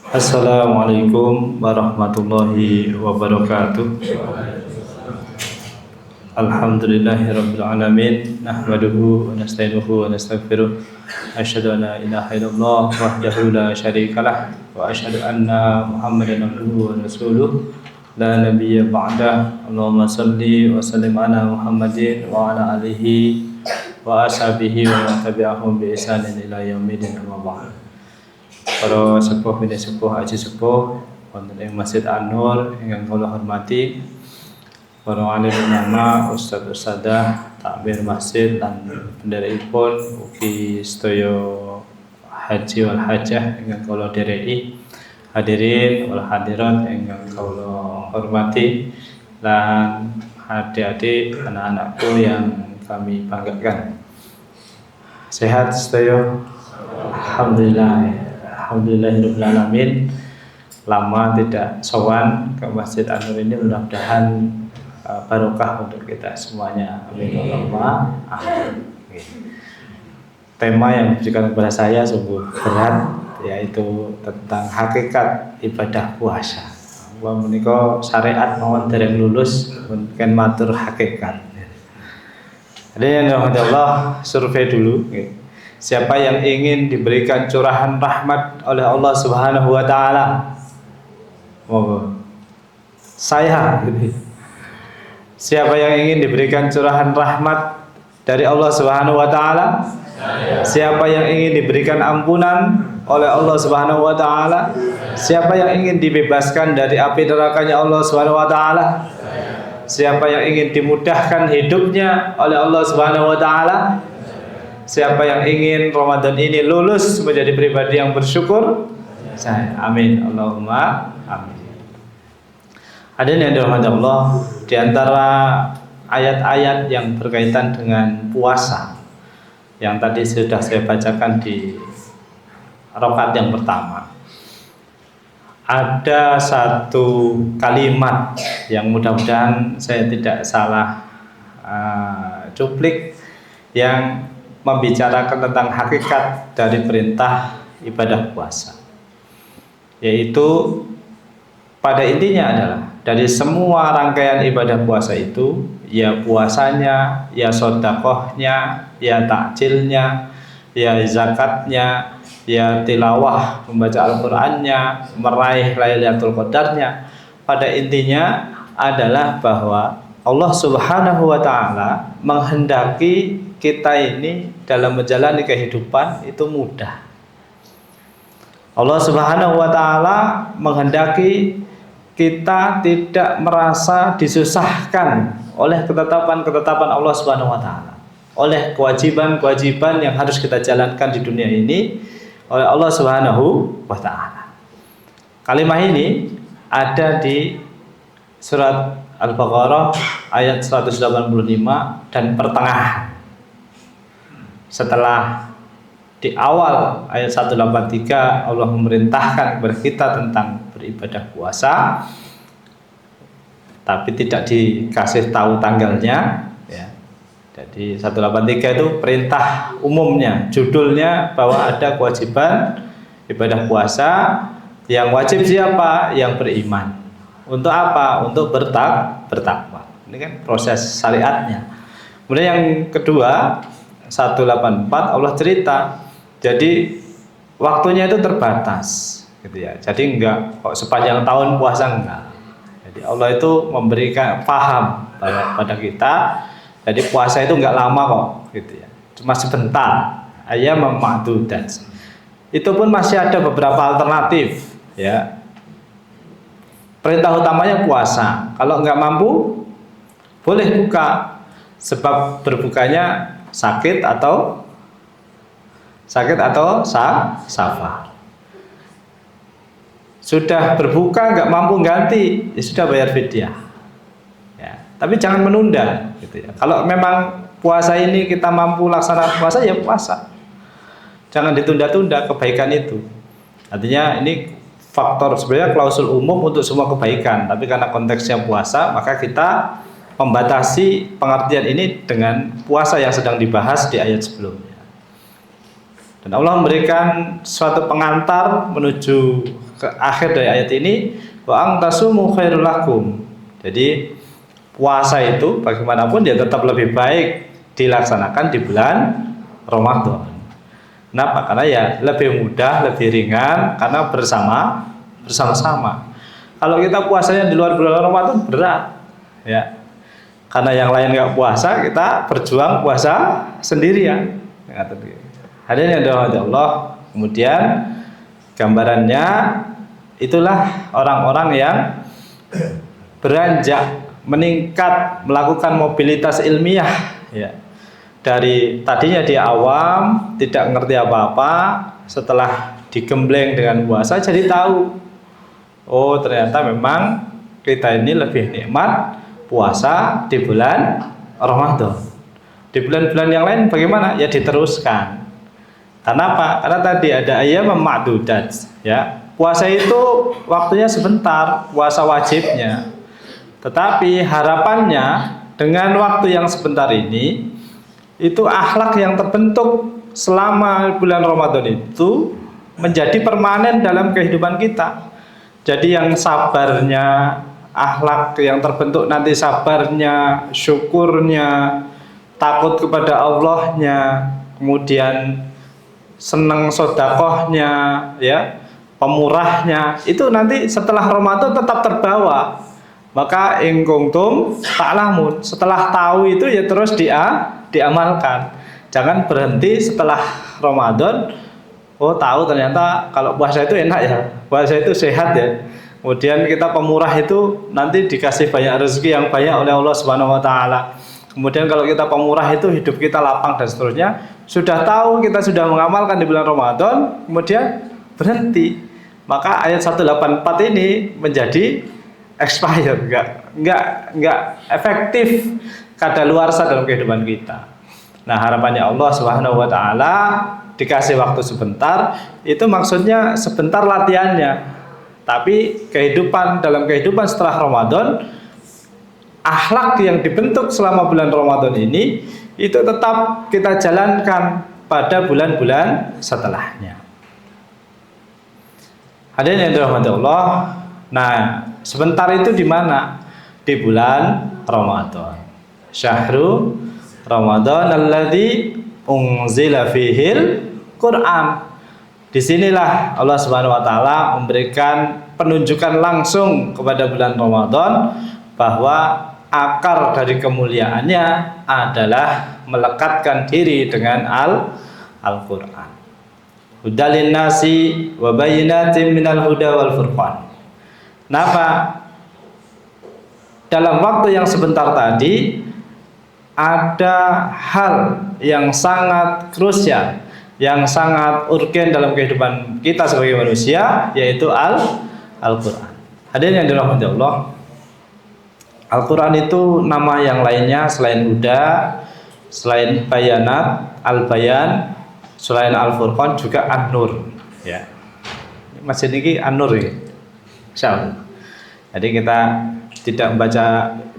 Assalamualaikum warahmatullahi wabarakatuh. Alhamdulillahirabbil alamin, nahmaduhu wa nasta'inuhu wa nastaghfiruh. Asyhadu an la ilaha illallah wahdahu la syarikalah wa asyhadu anna Muhammadan abduhu wa rasuluh la nabiyya ba'dah. Allahumma shalli wa sallim ala Muhammadin wa ala alihi wa ashabihi wa man tabi'ahum bi ihsanin ila yaumil amma ba'd. Para sepuh bini sepuh haji sepuh wonten ing Masjid An-Nur ingkang kula hormati, para alim ulama, ustadz ustadzah, takmir masjid lan pendherekipun ugi sedaya haji wal hajah ingkang kula dhereki, hadirin wal hadirat ingkang kula hormati lan adik-adik anak-anakku yang kami banggakan. Sehat sedaya? Alhamdulillah. Alhamdulillahirabbil alamin. Lama tidak sowan ke Masjid An-Nur ini, mudah-mudahan barokah untuk kita semuanya. Amin Allahumma amin. Tema yang diberikan kepada saya sungguh berat, yaitu tentang hakikat ibadah puasa. Wa menika syariat mawon dereng lulus mungkin matur hakikat. Ada yang dirahmati Allah, survei dulu. Siapa yang ingin diberikan curahan rahmat oleh Allah Subhanahu wa taala? Monggo. Saya. Siapa yang ingin diberikan curahan rahmat dari Allah Subhanahu wa taala? Siapa yang ingin diberikan ampunan oleh Allah Subhanahu wa taala? Siapa yang ingin dibebaskan dari api nerakanya Allah Subhanahu wa taala? Siapa yang ingin dimudahkan hidupnya oleh Allah Subhanahu wa taala? Siapa yang ingin Ramadan ini lulus menjadi pribadi yang bersyukur? Saya. Amin Allahumma amin. Hadirin yang dirahmati Allah, di antara ayat-ayat yang berkaitan dengan puasa yang tadi sudah saya bacakan di rakaat yang pertama, ada satu kalimat yang mudah-mudahan saya tidak salah cuplik, yang membicarakan tentang hakikat dari perintah ibadah puasa, yaitu pada intinya adalah dari semua rangkaian ibadah puasa itu, ya puasanya, ya sedekahnya, ya takjilnya, ya zakatnya, ya tilawah membaca Al-Qur'annya, meraih Lailatul Qadarnya, pada intinya adalah bahwa Allah Subhanahu wa taala menghendaki kita ini dalam menjalani kehidupan itu mudah. Allah Subhanahu wa taala menghendaki kita tidak merasa disusahkan oleh ketetapan-ketetapan Allah Subhanahu wa taala, oleh kewajiban-kewajiban yang harus kita jalankan di dunia ini oleh Allah Subhanahu wa taala. Kalimat ini ada di surat Al-Baqarah ayat 185 dan pertengahan. Setelah di awal ayat 183 Allah memerintahkan kepada kita tentang beribadah puasa, tapi tidak dikasih tahu tanggalnya, ya. Jadi 183 itu perintah umumnya, judulnya bahwa ada kewajiban ibadah puasa. Yang wajib siapa? Yang beriman. Untuk apa? Untuk bertakwa. Ini kan proses syariatnya. Kemudian yang kedua 184 Allah cerita, jadi waktunya itu terbatas gitu ya. Jadi enggak kok sepanjang tahun puasa, enggak. Jadi Allah itu memberikan paham pada kita, jadi puasa itu enggak lama kok gitu ya. Cuma sebentar, ayyam ma'dudat. Itu pun masih ada beberapa alternatif ya. Perintah utamanya puasa. Kalau enggak mampu boleh buka, sebab berbukanya sakit atau safar. Sudah berbuka nggak mampu ganti, ya sudah bayar fidyah. Ya, tapi jangan menunda, gitu ya. Kalau memang puasa ini kita mampu laksanakan puasa, ya puasa. Jangan ditunda-tunda kebaikan itu. Artinya ini faktor sebenarnya klausul umum untuk semua kebaikan, tapi karena konteksnya puasa, maka kita membatasi pengertian ini dengan puasa yang sedang dibahas di ayat sebelumnya. Dan Allah memberikan suatu pengantar menuju ke akhir dari ayat ini, wa antasumu khairul lakum. Jadi puasa itu bagaimanapun dia tetap lebih baik dilaksanakan di bulan Ramadan. Kenapa? Karena ya lebih mudah, lebih ringan karena bersama-sama. Kalau kita puasanya di luar bulan Ramadan berat, ya. Karena yang lain nggak puasa, kita berjuang puasa sendirian. Hadirin yang dirahmati Allah. Kemudian gambarannya itulah orang-orang yang beranjak meningkat, melakukan mobilitas ilmiah, ya. Dari tadinya dia awam, tidak ngerti apa-apa, setelah digembleng dengan puasa jadi tahu. Oh, ternyata memang kita ini lebih nikmat puasa di bulan Ramadan. Di bulan-bulan yang lain bagaimana? Ya diteruskan. Kenapa? Karena tadi ada ayyam ma'dudat, ya. Puasa itu waktunya sebentar, puasa wajibnya. Tetapi harapannya dengan waktu yang sebentar ini, itu akhlak yang terbentuk selama bulan Ramadan itu menjadi permanen dalam kehidupan kita. Jadi yang sabarnya, akhlak yang terbentuk nanti sabarnya, syukurnya, takut kepada Allahnya, kemudian senang sodakohnya, ya, pemurahnya, itu nanti setelah Ramadan tetap terbawa. Maka in kuntum ta'lamun, setelah tahu itu ya terus diamalkan. Jangan berhenti setelah Ramadan, oh tahu ternyata kalau puasa itu enak ya, puasa itu sehat ya. Kemudian kita pemurah itu nanti dikasih banyak rezeki yang banyak oleh Allah Subhanahu wa taala. Kemudian kalau kita pemurah itu hidup kita lapang dan seterusnya. Sudah tahu, kita sudah mengamalkan di bulan Ramadan, kemudian berhenti. Maka ayat 184 ini menjadi expired, enggak efektif kadaluarsa dalam kehidupan kita. Nah, harapannya Allah Subhanahu wa taala dikasih waktu sebentar, itu maksudnya sebentar latihannya. Tapi dalam kehidupan setelah Ramadan, akhlak yang dibentuk selama bulan Ramadan ini itu tetap kita jalankan pada bulan-bulan setelahnya. Hadirin yang dirahmati Allah. Nah, sebentar itu di mana? Di bulan Ramadan. Syahrul Ramadan alladzi unzila fihil Quran. Disinilah Allah Subhanahu wa taala memberikan penunjukan langsung kepada bulan Ramadan bahwa akar dari kemuliaannya adalah melekatkan diri dengan Al-Quran. Hudalin nasi wa bayyinatin minal huda wal furqan. Kenapa? Dalam waktu yang sebentar tadi ada hal yang sangat krusial, yang sangat urgen dalam kehidupan kita sebagai manusia, yaitu Al-Quran. Hadirin yang dirahmati Allah, Al-Quran itu nama yang lainnya selain Huda, selain Bayanat, Al-Bayan, selain Al-Furqan juga An-Nur, ya. Masjid ini An-Nur ya. Insyaallah. Jadi kita tidak membaca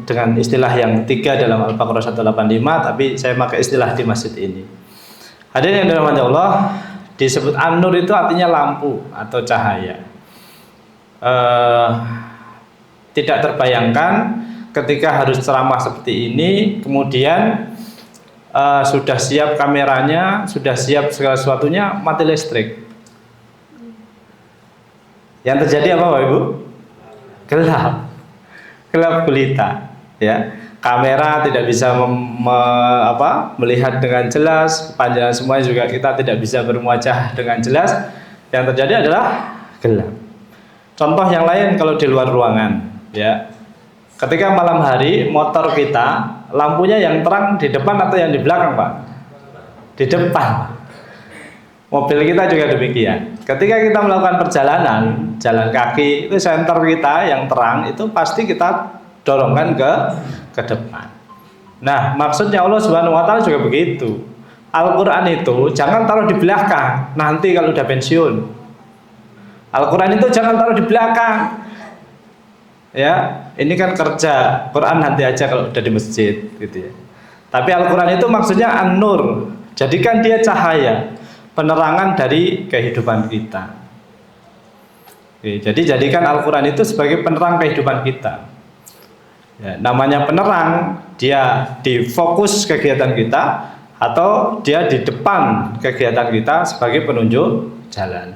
dengan istilah yang tiga dalam Al-Baqarah 185, tapi saya pakai istilah di masjid ini. Hadirin yang dirahmati Allah, disebut An-Nur itu artinya lampu atau cahaya. Tidak terbayangkan ketika harus ceramah seperti ini, kemudian sudah siap kameranya, sudah siap segala sesuatunya, mati listrik. Yang terjadi apa Bapak Ibu? Gelap gulita, ya. Kamera tidak bisa melihat dengan jelas, panjang semuanya juga kita tidak bisa berwajah dengan jelas. Yang terjadi adalah gelap. Contoh yang lain kalau di luar ruangan, ya. Ketika malam hari motor kita lampunya yang terang di depan atau yang di belakang, Pak? Di depan. Mobil kita juga demikian. Ketika kita melakukan perjalanan, jalan kaki, itu senter kita yang terang itu pasti kita dorongkan ke depan. Nah, maksudnya Allah Subhanahu wa taala juga begitu. Al-Qur'an itu jangan taruh di belakang, nanti kalau udah pensiun. Al-Qur'an itu jangan taruh di belakang. Ya, ini kan kerja Quran nanti aja kalau udah di masjid gitu ya. Tapi Al-Qur'an itu maksudnya An-Nur. Jadikan dia cahaya, penerangan dari kehidupan kita. Oke, jadi jadikan Al-Quran itu sebagai penerang kehidupan kita. Ya, namanya penerang, dia di fokus kegiatan kita atau dia di depan kegiatan kita sebagai penunjuk jalan.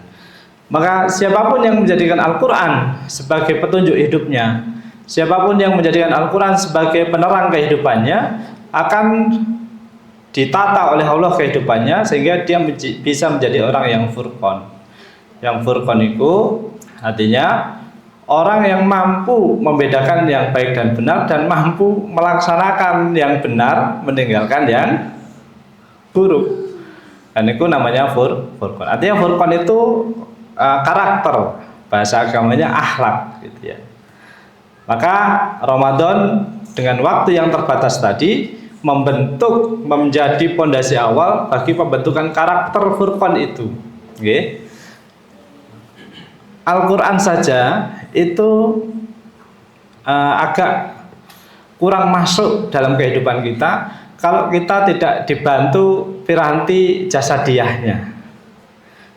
Maka siapapun yang menjadikan Al-Quran sebagai petunjuk hidupnya, siapapun yang menjadikan Al-Quran sebagai penerang kehidupannya, akan ditata oleh Allah kehidupannya sehingga dia bisa menjadi orang yang furqan. Yang furqan itu artinya orang yang mampu membedakan yang baik dan benar dan mampu melaksanakan yang benar, meninggalkan yang buruk. Dan itu namanya furqan. Artinya furqan itu karakter, bahasa agamanya akhlak gitu ya. Maka Ramadan dengan waktu yang terbatas tadi menjadi pondasi awal bagi pembentukan karakter furqan itu. Okay. Al-Quran saja itu agak kurang masuk dalam kehidupan kita kalau kita tidak dibantu piranti jasadiahnya,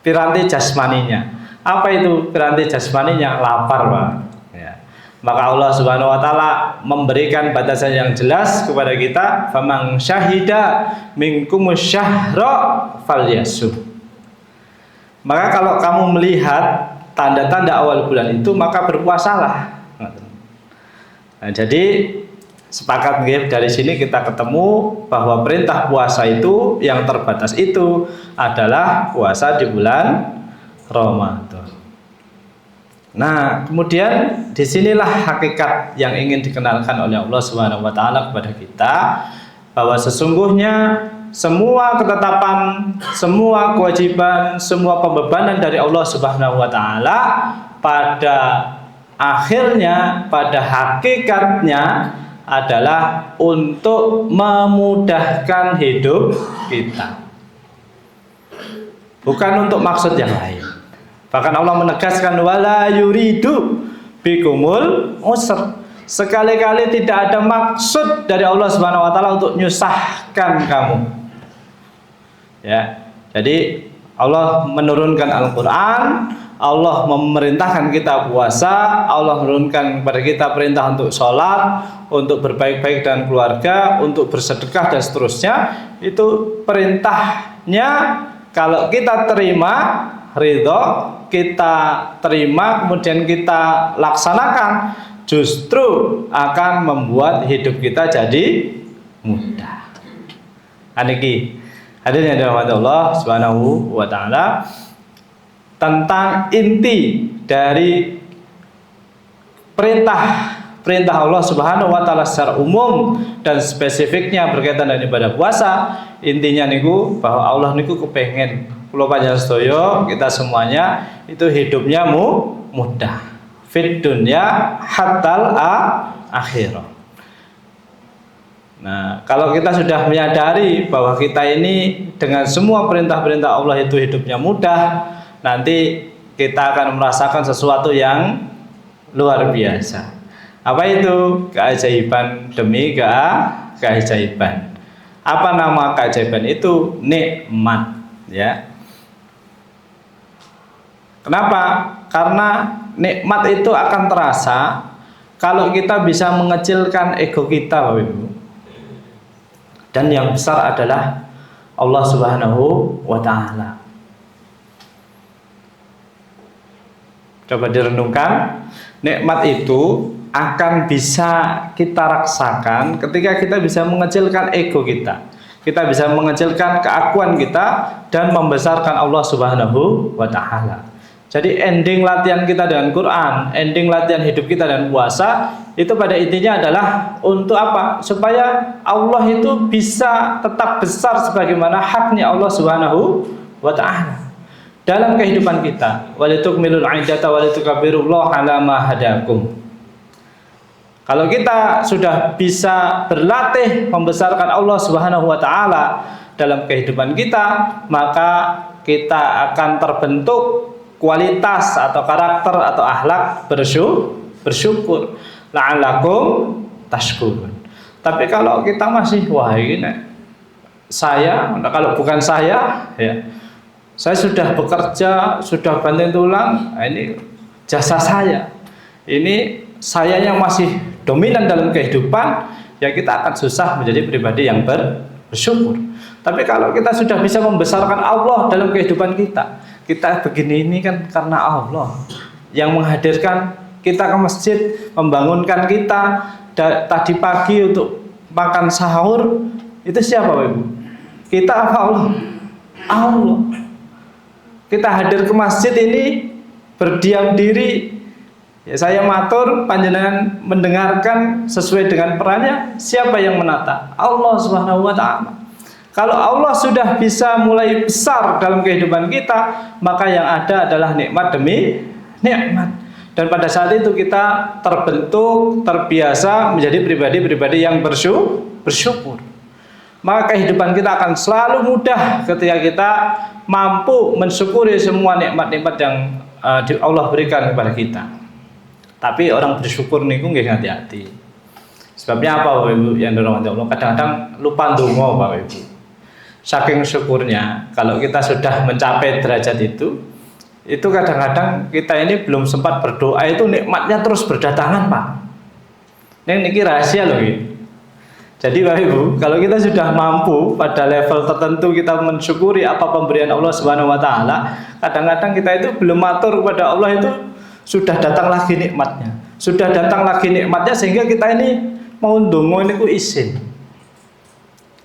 piranti jasmaninya. Apa itu piranti jasmaninya? Lapar, Pak. Ya. Maka Allah Subhanahu wa taala memberikan batasan yang jelas kepada kita, "Faman syahida minkumus syahra falyasum." Maka kalau kamu melihat tanda-tanda awal bulan itu, maka berpuasalah. Nah, jadi sepakat dari sini kita ketemu bahwa perintah puasa itu yang terbatas itu adalah puasa di bulan Ramadan. Nah, kemudian disinilah hakikat yang ingin dikenalkan oleh Allah Subhanahu wa taala kepada kita, bahwa sesungguhnya semua ketetapan, semua kewajiban, semua pembebanan dari Allah Subhanahu wa taala pada akhirnya, pada hakikatnya adalah untuk memudahkan hidup kita. Bukan untuk maksud yang lain. Bahkan Allah menegaskan wala yuridu bikumul usr. Sekali-kali tidak ada maksud dari Allah Subhanahu wa taala untuk menyusahkan kamu. Ya. Jadi Allah menurunkan Al-Qur'an, Allah memerintahkan kita puasa, Allah menurunkan kepada kita perintah untuk sholat, untuk berbaik-baik dengan keluarga, untuk bersedekah dan seterusnya. Itu perintahnya, kalau kita terima, ridho, kita terima, kemudian kita laksanakan, justru akan membuat hidup kita jadi mudah. Aniki hadirin yang dirahmati Allah Subhanahu wa taala, tentang inti dari perintah Allah Subhanahu wa taala secara umum dan spesifiknya berkaitan dengan ibadah puasa. Intinya niku bahwa Allah niku kepengen kula panjenengan sedaya, kita semuanya itu hidupnya mudah fid dunya hatal akhirah. Nah, kalau kita sudah menyadari bahwa kita ini dengan semua perintah-perintah Allah itu hidupnya mudah, nanti kita akan merasakan sesuatu yang luar biasa. Apa itu? Keajaiban demi keajaiban. Apa nama keajaiban itu? Nikmat, ya. Kenapa? Karena nikmat itu akan terasa kalau kita bisa mengecilkan ego kita, Bapak Ibu. Dan yang besar adalah Allah Subhanahu wa taala. Coba direnungkan, nikmat itu akan bisa kita rasakan ketika kita bisa mengecilkan ego kita. Kita bisa mengecilkan keakuan kita dan membesarkan Allah Subhanahu wa taala. Jadi ending latihan kita dengan Quran, ending latihan hidup kita dengan puasa, itu pada intinya adalah untuk apa? Supaya Allah itu bisa tetap besar sebagaimana haknya Allah Subhanahu wa taala dalam kehidupan kita. Walitukmilul iddata walitukabbirullaha ala ma hadakum. Kalau kita sudah bisa berlatih membesarkan Allah Subhanahu wa taala dalam kehidupan kita, maka kita akan terbentuk kualitas atau karakter atau akhlak bersyukur la'allakum tashkurun. Tapi kalau kita masih wah ini saya, kalau bukan saya ya, saya sudah bekerja, sudah banting tulang, ini jasa saya. Ini saya yang masih dominan dalam kehidupan, ya kita akan susah menjadi pribadi yang bersyukur. Tapi kalau kita sudah bisa membesarkan Allah dalam kehidupan kita, kita begini ini kan karena Allah yang menghadirkan kita ke masjid, membangunkan kita tadi pagi untuk makan sahur. Itu siapa Bapak Ibu? Kita apa Allah? Allah. Kita hadir ke masjid ini berdiam diri. Ya, saya matur, panjenengan mendengarkan sesuai dengan perannya. Siapa yang menata? Allah Subhanahu wa Ta'ala. Kalau Allah sudah bisa mulai besar dalam kehidupan kita, maka yang ada adalah nikmat demi nikmat. Dan pada saat itu kita terbentuk, terbiasa menjadi pribadi-pribadi yang bersyukur. Maka kehidupan kita akan selalu mudah ketika kita mampu mensyukuri semua nikmat-nikmat yang Allah berikan kepada kita. Tapi orang bersyukur niku nggih hati-hati. Sebabnya apa Bapak Ibu yang dirahmati Allah? Kadang-kadang lupa ndonga Bapak Ibu. Saking syukurnya kalau kita sudah mencapai derajat itu kadang-kadang kita ini belum sempat berdoa itu nikmatnya terus berdatangan Pak. Ini rahasia loh gitu. Jadi Bapak Ibu, kalau kita sudah mampu pada level tertentu kita mensyukuri apa pemberian Allah Subhanahu wa Ta'ala, kadang-kadang kita itu belum matur kepada Allah itu sudah datang lagi nikmatnya. Sudah datang lagi nikmatnya sehingga kita ini mau ndonga ini ku izin.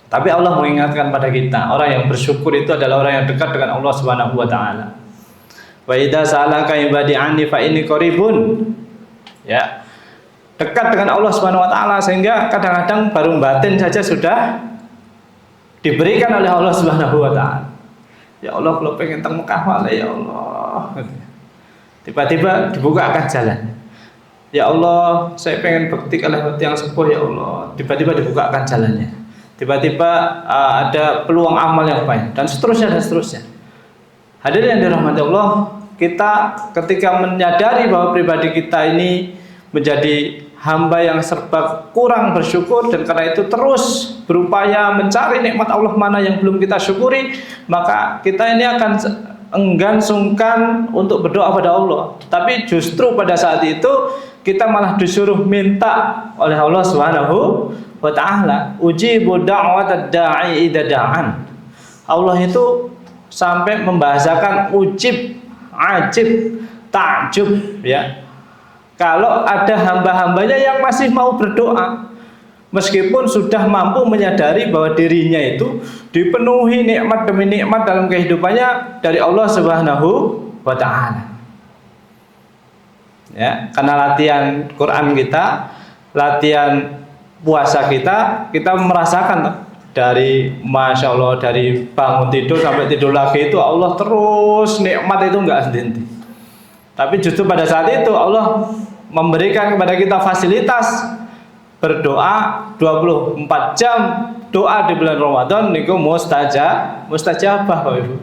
Tapi Allah mengingatkan pada kita, orang yang bersyukur itu adalah orang yang dekat dengan Allah Subhanahu wa Ta'ala. Wa idza sa'alaka ibadi anni fa inni qaribun. Ya. Dekat dengan Allah Subhanahu wa Ta'ala sehingga kadang-kadang baru batin saja sudah diberikan oleh Allah Subhanahu wa Ta'ala. Ya Allah, kalau pengen teng Mekah wae ya Allah. Tiba-tiba dibukakan jalan. Ya Allah, saya pengen bakti lewat yang sepuh ya Allah. Tiba-tiba dibukakan jalannya. Tiba-tiba ada peluang amal yang banyak dan seterusnya dan seterusnya. Hadirin yang dirahmati Allah, kita ketika menyadari bahwa pribadi kita ini menjadi hamba yang serba kurang bersyukur dan karena itu terus berupaya mencari nikmat Allah mana yang belum kita syukuri, maka kita ini akan enggan sungkan untuk berdoa pada Allah. Tapi justru pada saat itu kita malah disuruh minta oleh Allah Subhanahu wa Ta'ala, ujibu da'watad da'i idza da'an. Allah itu sampai membahasakan ujib, ajib, ta'jub ya. Kalau ada hamba-hambanya yang masih mau berdoa meskipun sudah mampu menyadari bahwa dirinya itu dipenuhi nikmat demi nikmat dalam kehidupannya dari Allah Subhanahu wa Ta'ala. Ya, karena latihan Quran kita, latihan puasa kita merasakan dari Masya Allah, dari bangun tidur sampai tidur lagi itu Allah terus nikmat itu enggak henti. Tapi justru pada saat itu Allah memberikan kepada kita fasilitas berdoa 24 jam. Doa di bulan Ramadan niku mustajabah Bapak Ibu.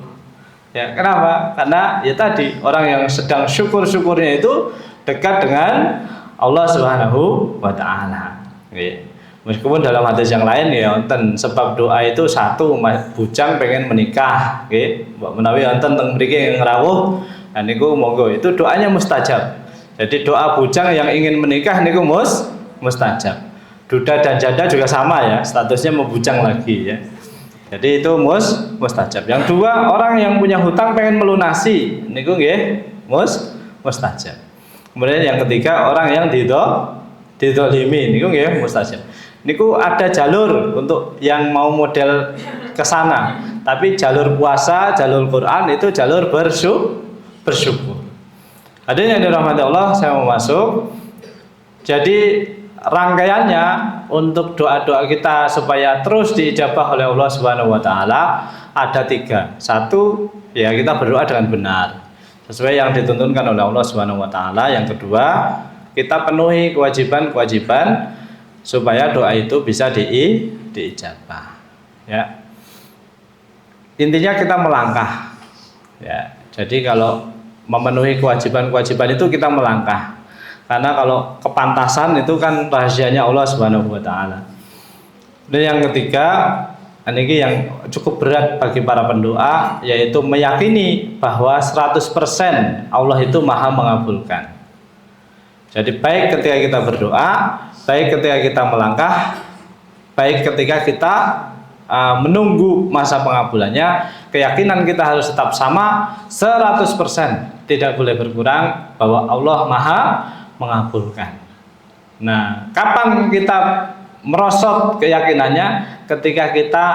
Ya, kenapa? Karena ya tadi orang yang sedang syukur-syukurnya itu dekat dengan Allah Subhanahu wa Ta'ala. Meskipun dalam hadis yang lain ya wonten sebab doa itu satu bujang pengen menikah, nggih. Mbok menawi wonten teng mriki yang rawuh, nah niku monggo itu doanya mustajab. Jadi doa bujang yang ingin menikah niku mustajab. Duda dan janda juga sama ya, statusnya membujang lagi ya. Jadi itu mustajab. Yang dua, orang yang punya hutang pengen melunasi, niku nggih mustajab. Kemudian yang ketiga, orang yang didolimi, niku nggih mustajab. Niku ada jalur untuk yang mau model ke sana. Tapi jalur puasa, jalur Quran itu jalur bersyukur. Hadirin yang dirahmati Allah, saya mau masuk. Jadi rangkaiannya untuk doa-doa kita supaya terus diijabah oleh Allah Subhanahu wa Ta'ala ada 3. Satu, ya kita berdoa dengan benar sesuai yang dituntunkan oleh Allah Subhanahu wa Ta'ala. Yang kedua, kita penuhi kewajiban-kewajiban supaya doa itu bisa diijabah. Ya. Intinya kita melangkah. Ya. Jadi kalau memenuhi kewajiban-kewajiban itu kita melangkah. Karena kalau kepantasan itu kan rahasianya Allah Subhanahu wa Ta'ala. Dan yang ketiga, Ini yang cukup berat bagi para pendoa, yaitu meyakini bahwa 100% Allah itu maha mengabulkan. Jadi baik ketika kita berdoa, baik ketika kita melangkah, baik ketika kita menunggu masa pengabulannya, keyakinan kita harus tetap sama 100%, tidak boleh berkurang bahwa Allah maha mengabulkan. Nah, kapan kita merosot keyakinannya? Ketika kita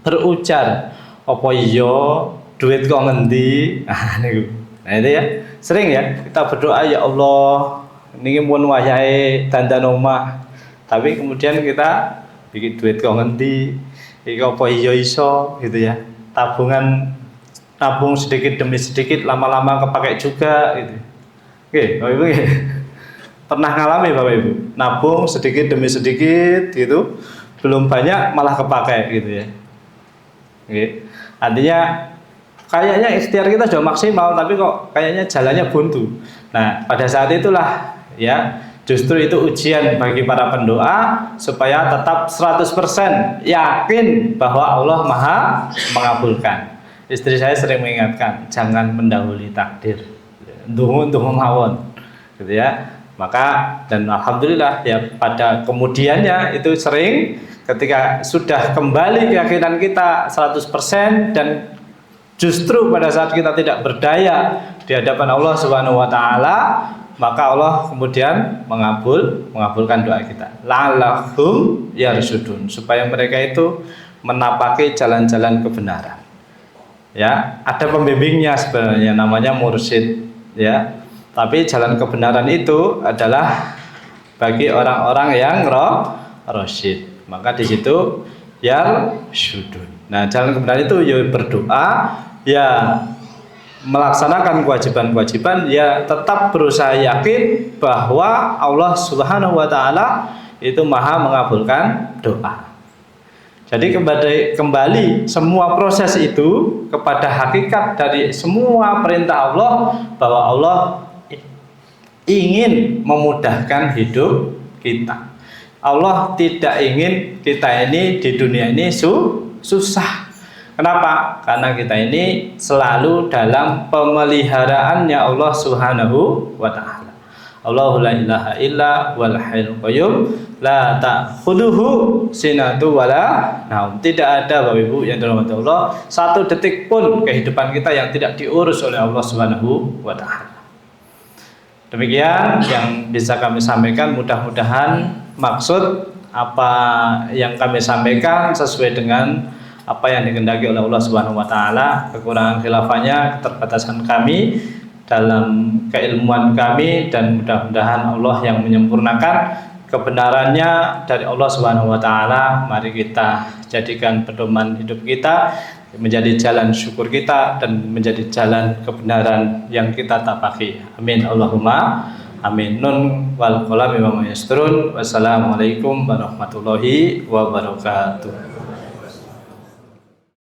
berujar, apa iya duit kok ngendi? Nah itu ya, sering ya kita berdoa, ya Allah niki mun wayahe dandan omah, tapi kemudian kita bikin duit kok ngendi? Iki apa iya iso gitu ya. Tabung sedikit demi sedikit, lama-lama kepakai juga gitu. Oke, Bapak Ibu ya. Pernah ngalami Bapak Ibu, nabung sedikit demi sedikit gitu, belum banyak malah kepakai gitu ya. Oke. Artinya kayaknya ikhtiar kita sudah maksimal, tapi kok kayaknya jalannya buntu. Nah, pada saat itulah ya, justru itu ujian bagi para pendoa supaya tetap 100% yakin bahwa Allah maha mengabulkan. Istri saya sering mengingatkan, jangan mendahului takdir, ndonga mawon gitu ya. Maka dan alhamdulillah ya, pada kemudiannya itu sering ketika sudah kembali keyakinan kita 100%, dan justru pada saat kita tidak berdaya di hadapan Allah Subhanahu wa taala, maka Allah kemudian mengabulkan doa kita. La'allahum yarsudun, supaya mereka itu menapaki jalan-jalan kebenaran. Ya, ada pembimbingnya sebenarnya, namanya mursyid ya. Tapi jalan kebenaran itu adalah bagi orang-orang yang rasyid. Maka di situ yarsyudun. Nah, jalan kebenaran itu ya berdoa, ya melaksanakan kewajiban-kewajiban, ya tetap berusaha yakin bahwa Allah Subhanahu wa taala itu maha mengabulkan doa. Jadi kembali semua proses itu kepada hakikat dari semua perintah Allah, bahwa Allah ingin memudahkan hidup kita. Allah tidak ingin kita ini di dunia ini susah. Kenapa? Karena kita ini selalu dalam pemeliharaannya Allah Subhanahu wa taala. Allahu la ilaha illa wal hayyul qayyum la ta'khudhuhu sinatu wala naum. Tidak ada Bapak Ibu yang dirahmati Allah, satu detik pun kehidupan kita yang tidak diurus oleh Allah Subhanahu wa taala. Demikian yang bisa kami sampaikan, mudah-mudahan maksud apa yang kami sampaikan sesuai dengan apa yang dikehendaki oleh Allah Subhanahu wa taala. Kekurangan khilafahnya, keterbatasan kami dalam keilmuan kami, dan mudah-mudahan Allah yang menyempurnakan kebenarannya dari Allah Subhanahu wa taala. Mari kita jadikan pedoman hidup kita, menjadi jalan syukur kita, dan menjadi jalan kebenaran yang kita tapaki. Amin Allahumma amin. Nun wal qalami wa ma yasturun. Wassalamualaikum warahmatullahi wabarakatuh.